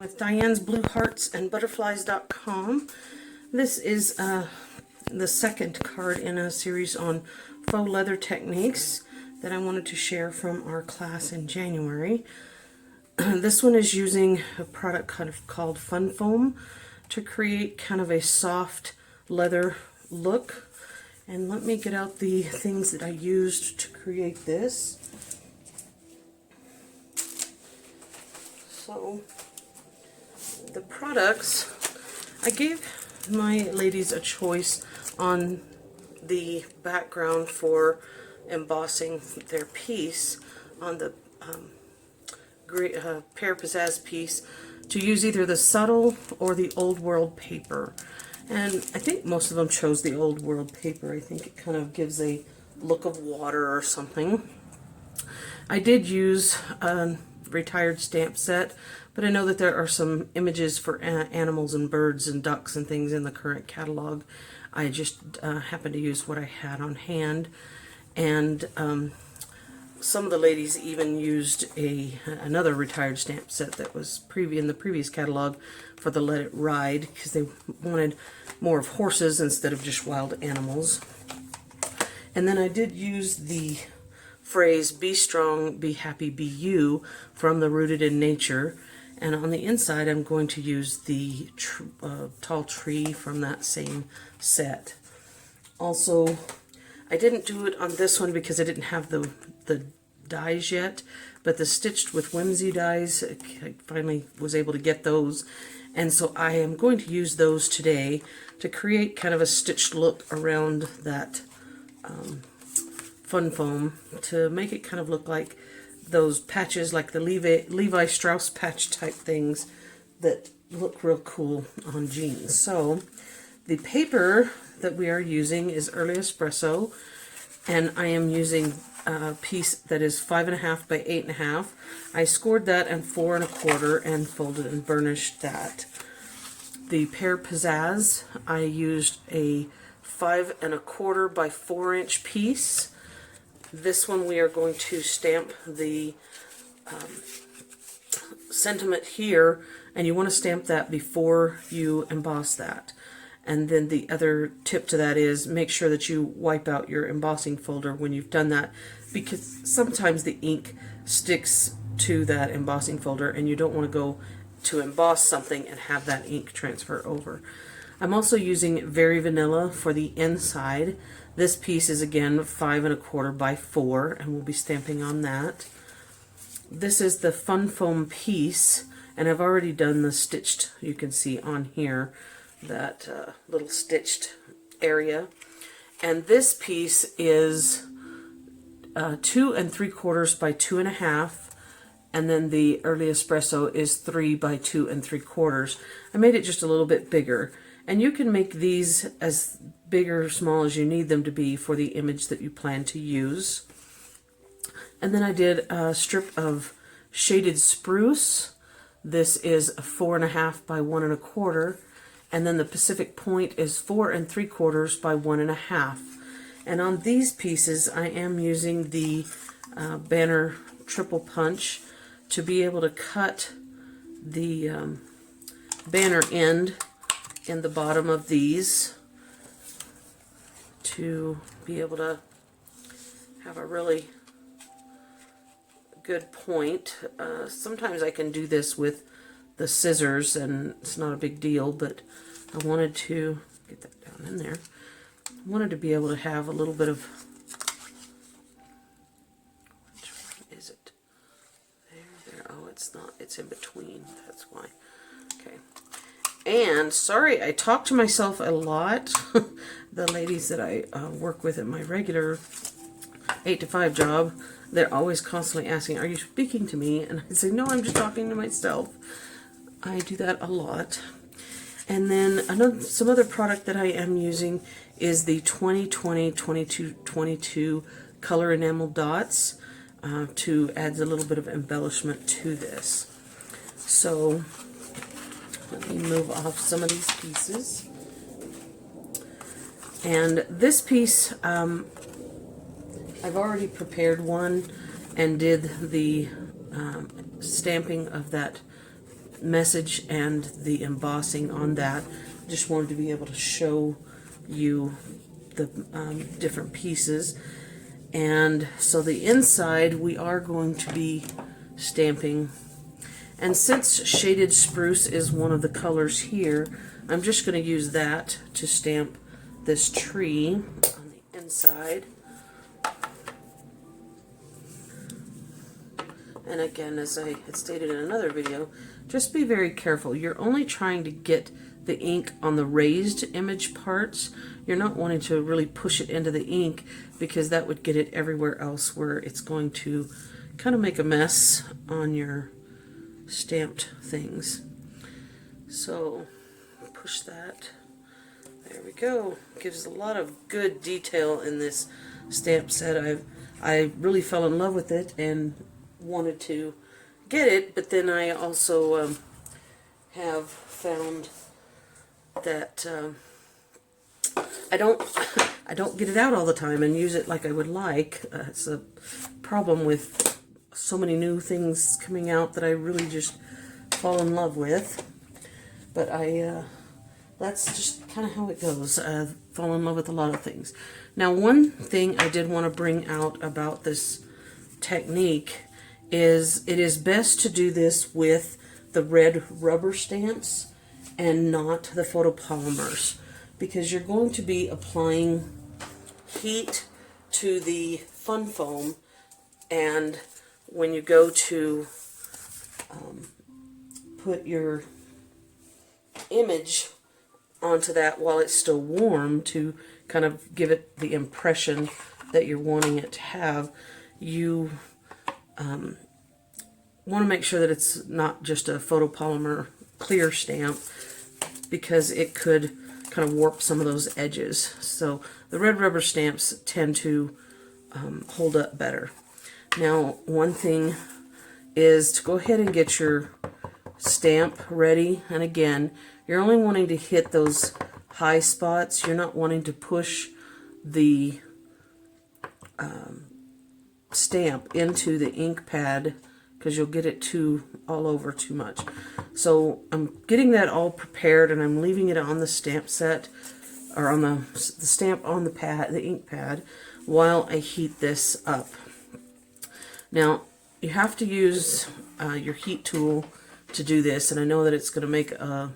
With Diane's Blue Hearts and Butterflies.com. This is the second card in a series on faux leather techniques that I wanted to share from our class in January. This one is using a product called Fun Foam to create kind of a soft leather look. And let me get out the things that I used to create this. So the products, I gave my ladies a choice on the background for embossing their piece on the Pear Pizzazz piece to use either the subtle or the old world paper. And I think most of them chose the old world paper. I think it kind of gives a look of water or something. I did use a retired stamp set, but I know that there are some images for animals and birds and ducks and things in the current catalog. I just happened to use what I had on hand. And some of the ladies even used another retired stamp set that was in the previous catalog for the Let It Ride, because they wanted more of horses instead of just wild animals. And then I did use the phrase, "Be strong, be happy, be you," from the Rooted in Nature. And on the inside, I'm going to use the tall tree from that same set. Also, I didn't do it on this one because I didn't have the dies yet, but the Stitched with Whimsy dies, I finally was able to get those. And so I am going to use those today to create kind of a stitched look around that Fun Foam to make it kind of look like those patches, like the Levi Strauss patch type things that look real cool on jeans. So the paper that we are using is Early Espresso, and I am using a piece that is 5.5 by 8.5. I scored that and 4 1/4 and folded and burnished that. The Pear Pizzazz, I used a 5 1/4 by 4-inch piece. This one we are going to stamp the sentiment here, and you want to stamp that before you emboss that. And then the other tip to that is make sure that you wipe out your embossing folder when you've done that, because sometimes the ink sticks to that embossing folder and you don't want to go to emboss something and have that ink transfer over. I'm also using Very Vanilla for the inside. This piece is again 5 1/4 by 4, and we'll be stamping on that. This is the Fun Foam piece, and I've already done the stitched, you can see on here, that little stitched area. And this piece is 2 3/4 by 2.5, and then the Early Espresso is 3 by 2 3/4. I made it just a little bit bigger, and you can make these as big or small as you need them to be for the image that you plan to use. And then I did a strip of shaded spruce. This is a 4.5 by 1 1/4. And then the Pacific Point is 4 3/4 by 1 1/2. And on these pieces, I am using the Banner Triple Punch to be able to cut the banner end in the bottom of these to be able to have a really good point. Sometimes I can do this with the scissors and it's not a big deal, but I wanted to get that down in there. I wanted to be able to have a little bit of, which one is it? There, oh, it's not, it's in between, that's why. Okay. And sorry, I talk to myself a lot. The ladies that I work with at my regular 8 to 5 job, they're always constantly asking, "Are you speaking to me?" And I say, "No, I'm just talking to myself." I do that a lot. And then some other product that I am using is the 2020-22-22 color enamel dots to add a little bit of embellishment to this. So let me move off some of these pieces. And this piece, I've already prepared one and did the stamping of that message and the embossing on that. Just wanted to be able to show you the different pieces. And so the inside we are going to be stamping. And since shaded spruce is one of the colors here, I'm just going to use that to stamp this tree on the inside. And again, as I had stated in another video, just be very careful. You're only trying to get the ink on the raised image parts. You're not wanting to really push it into the ink, because that would get it everywhere else where it's going to kind of make a mess on your stamped things. So push that. There we go. Gives a lot of good detail in this stamp set. I really fell in love with it and wanted to get it, but then I also have found that I don't get it out all the time and use it like I would like. It's a problem with so many new things coming out that I really just fall in love with. But that's just kind of how it goes. I fall in love with a lot of things. Now, one thing I did want to bring out about this technique is it is best to do this with the red rubber stamps and not the photopolymers, because you're going to be applying heat to the fun foam, and when you go to put your image onto that while it's still warm to kind of give it the impression that you're wanting it to have, you want to make sure that it's not just a photopolymer clear stamp, because it could kind of warp some of those edges. So the red rubber stamps tend to hold up better. Now, one thing is to go ahead and get your stamp ready, and again, you're only wanting to hit those high spots. You're not wanting to push the stamp into the ink pad, because you'll get it all over too much. So I'm getting that all prepared, and I'm leaving it on the stamp set, or on the stamp on the pad, the ink pad, while I heat this up. Now, you have to use your heat tool to do this, and I know that it's going to make a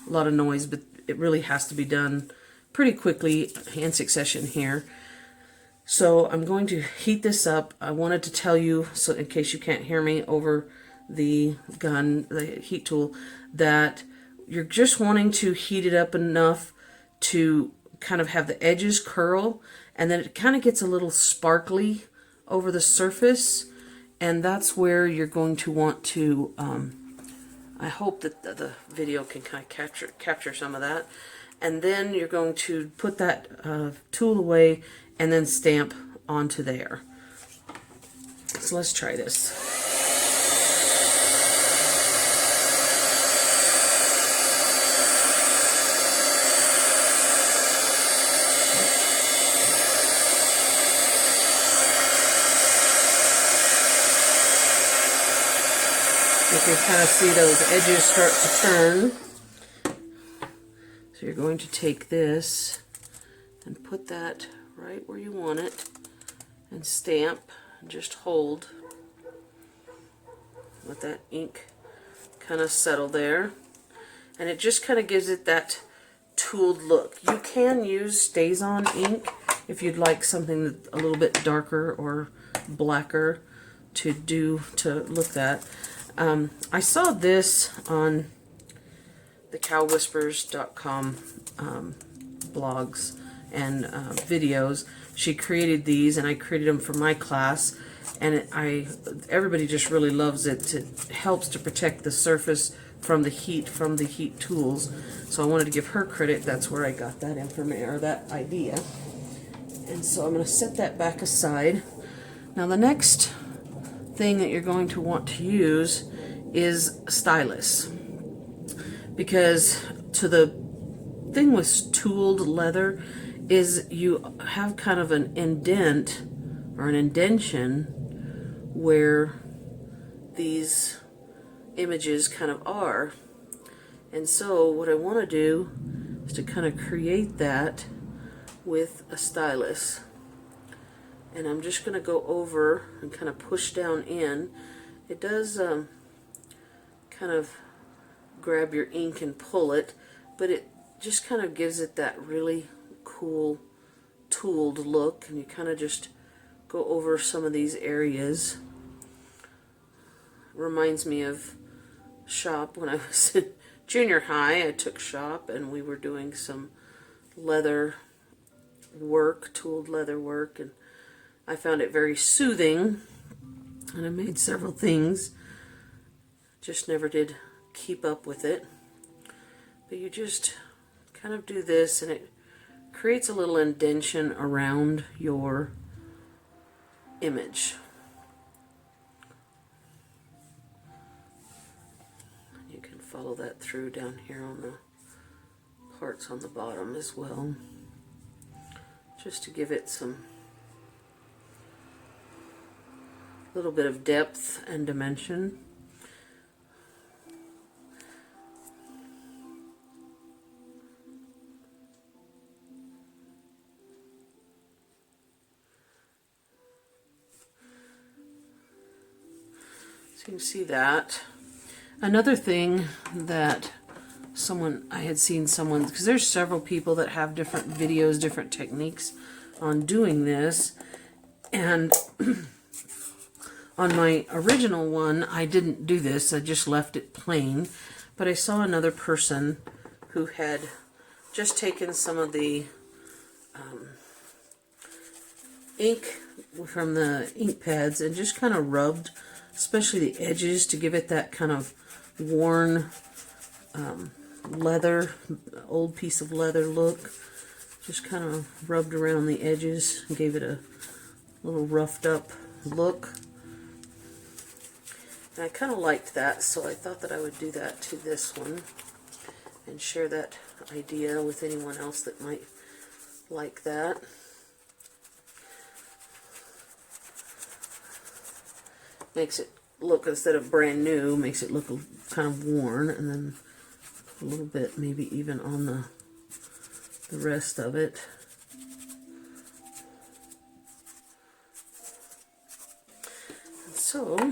lot of noise, but it really has to be done pretty quickly, in succession here. So I'm going to heat this up. I wanted to tell you, so in case you can't hear me over the gun, the heat tool, that you're just wanting to heat it up enough to kind of have the edges curl, and then it kind of gets a little sparkly over the surface, and that's where you're going to want to, I hope that the video can kind of capture some of that. And then you're going to put that tool away and then stamp onto there. So let's try this. You can kind of see those edges start to turn. So you're going to take this and put that right where you want it and stamp and just hold. Let that ink kind of settle there. And it just kind of gives it that tooled look. You can use Stays-On ink if you'd like something a little bit darker or blacker to look at. I saw this on the cowwhispers.com blogs and videos. She created these, and I created them for my class, and everybody just really loves it. It helps to protect the surface from the heat tools. So I wanted to give her credit. That's where I got that information, or that idea. And so I'm going to set that back aside. Now the next thing that you're going to want to use is a stylus, because to the thing with tooled leather is you have kind of an indent or an indentation where these images kind of are. And so what I want to do is to kind of create that with a stylus. And I'm just going to go over and kind of push down in. It does kind of grab your ink and pull it, but it just kind of gives it that really cool tooled look, and you kind of just go over some of these areas. Reminds me of shop when I was in junior high. I took shop and we were doing some leather work, tooled leather work, and I found it very soothing, and I made several things, just never did keep up with it. But you just kind of do this and it creates a little indentation around your image. You can follow that through down here on the parts on the bottom as well, just to give it some little bit of depth and dimension. So you can see that. Another thing that I had seen someone, because there's several people that have different videos, different techniques on doing this, and on my original one I didn't do this, I just left it plain, but I saw another person who had just taken some of the ink from the ink pads and just kind of rubbed, especially the edges, to give it that kind of worn leather, old piece of leather look. Just kind of rubbed around the edges and gave it a little roughed up look. And I kind of liked that, so I thought that I would do that to this one and share that idea with anyone else that might like that. Makes it look, instead of brand new, makes it look kind of worn, and then a little bit maybe even on the rest of it. And so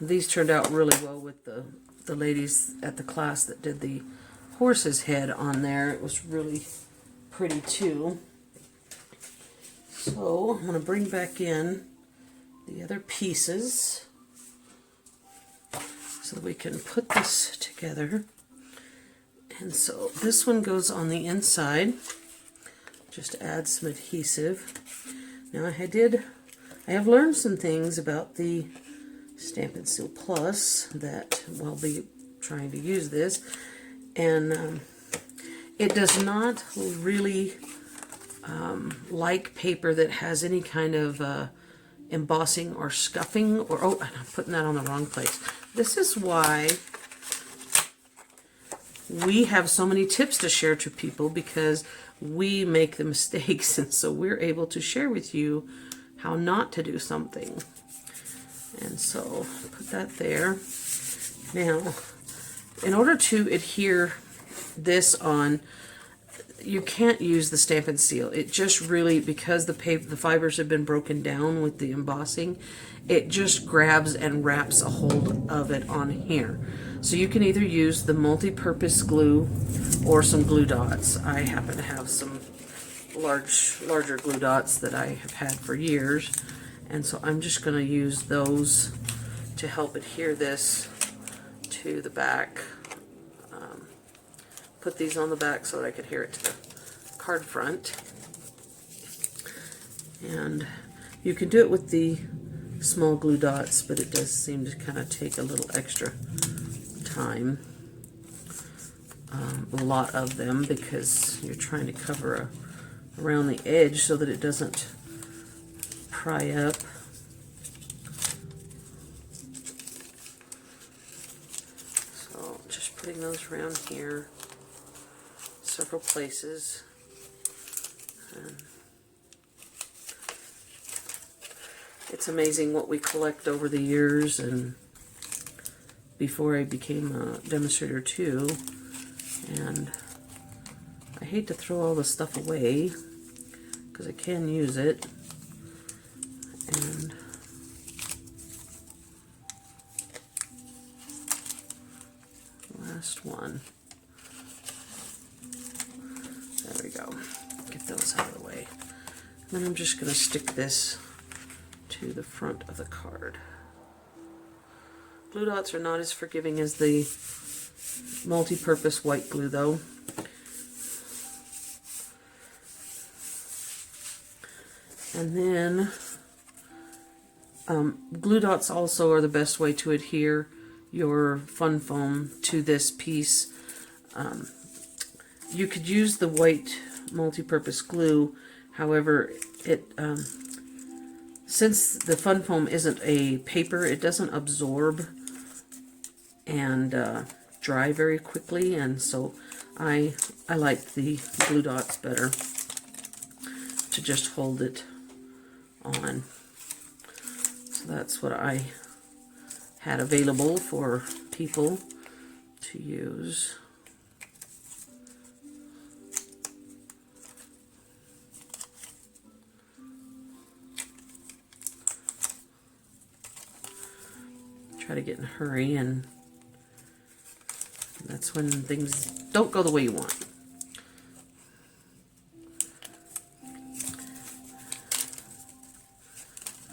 these turned out really well with the ladies at the class that did the horse's head on there. It was really pretty too. So I'm going to bring back in the other pieces so that we can put this together. And so this one goes on the inside. Just add some adhesive. Now I have learned some things about the Stampin' Seal Plus that I'll be trying to use this, and it does not really like paper that has any kind of embossing or scuffing, or oh, I'm putting that on the wrong place. This is why we have so many tips to share to people, because we make the mistakes, and so we're able to share with you how not to do something. And so put that there. Now, in order to adhere this on, you can't use the Stampin' Seal. It just really, because the fibers have been broken down with the embossing, it just grabs and wraps a hold of it on here. So you can either use the multi-purpose glue or some glue dots. I happen to have some larger glue dots that I have had for years, and so I'm just going to use those to help adhere this to the back. Put these on the back so that I could adhere it to the card front. And you can do it with the small glue dots, but it does seem to kind of take a little extra time. A lot of them, because you're trying to cover around the edge so that it doesn't pry up. So just putting those around here, several places. And it's amazing what we collect over the years, and before I became a demonstrator too, and I hate to throw all this stuff away because I can use it. And last one. There we go. Get those out of the way. And then I'm just going to stick this to the front of the card. Glue dots are not as forgiving as the multi-purpose white glue though. And then glue dots also are the best way to adhere your fun foam to this piece. You could use the white multi-purpose glue, however, since the fun foam isn't a paper, it doesn't absorb and dry very quickly, and so I like the glue dots better to just hold it on. So that's what I had available for people to use. Try to get in a hurry, and that's when things don't go the way you want.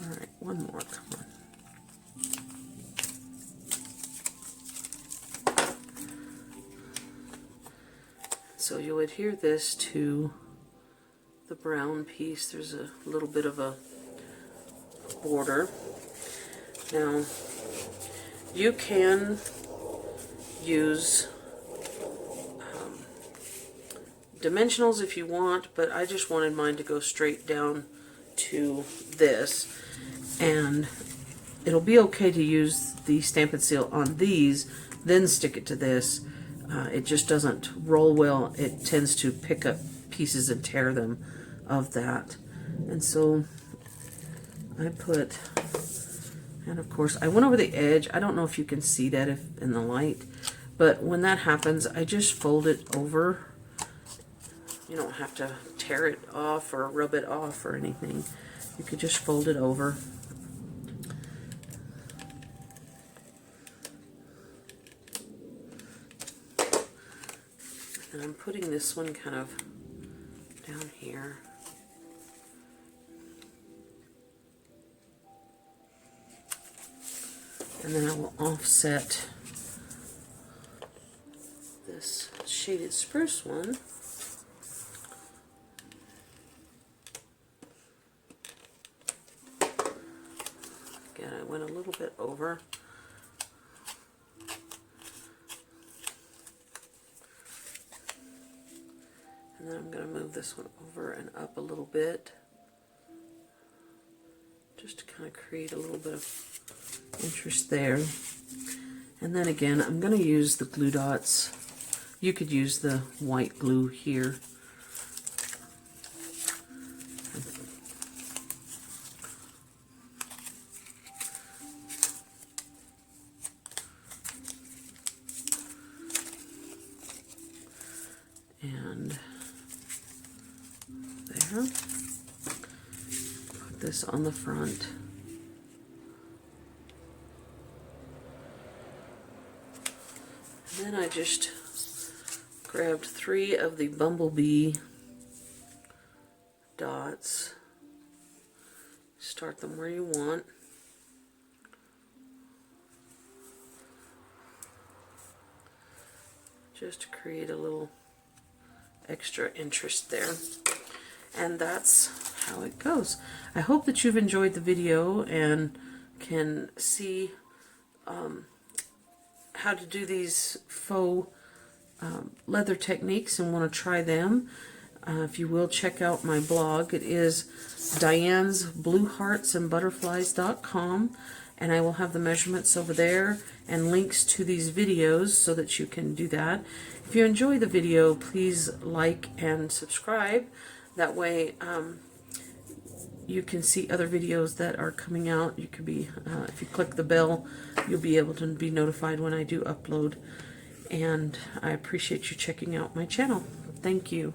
All right, one more, come on. So you'll adhere this to the brown piece. There's a little bit of a border. Now, you can use dimensionals if you want, but I just wanted mine to go straight down to this. And it'll be okay to use the Stampin' Seal on these, then stick it to this. It just doesn't roll well. It tends to pick up pieces and tear them of that. And so I put, and of course I went over the edge. I don't know if you can see that in the light, but when that happens, I just fold it over. You don't have to tear it off or rub it off or anything. You could just fold it over. And I'm putting this one kind of down here. And then I will offset this shaded spruce one. Again, I went a little bit over. And then I'm going to move this one over and up a little bit, just to kind of create a little bit of interest there. And then again, I'm going to use the glue dots. You could use the white glue here. And there. Put this on the front. And then I just grabbed 3 of the bumblebee dots. Start them where you want. Just to create a little extra interest there. And that's how it goes. I hope that you've enjoyed the video and can see how to do these faux leather techniques and want to try them. If you will, check out my blog. It is dianesblueheartsandbutterflies.com, and I will have the measurements over there and links to these videos so that you can do that. If you enjoy the video, please like and subscribe. That way you can see other videos that are coming out. You could be, if you click the bell, you'll be able to be notified when I do upload. And I appreciate you checking out my channel. Thank you.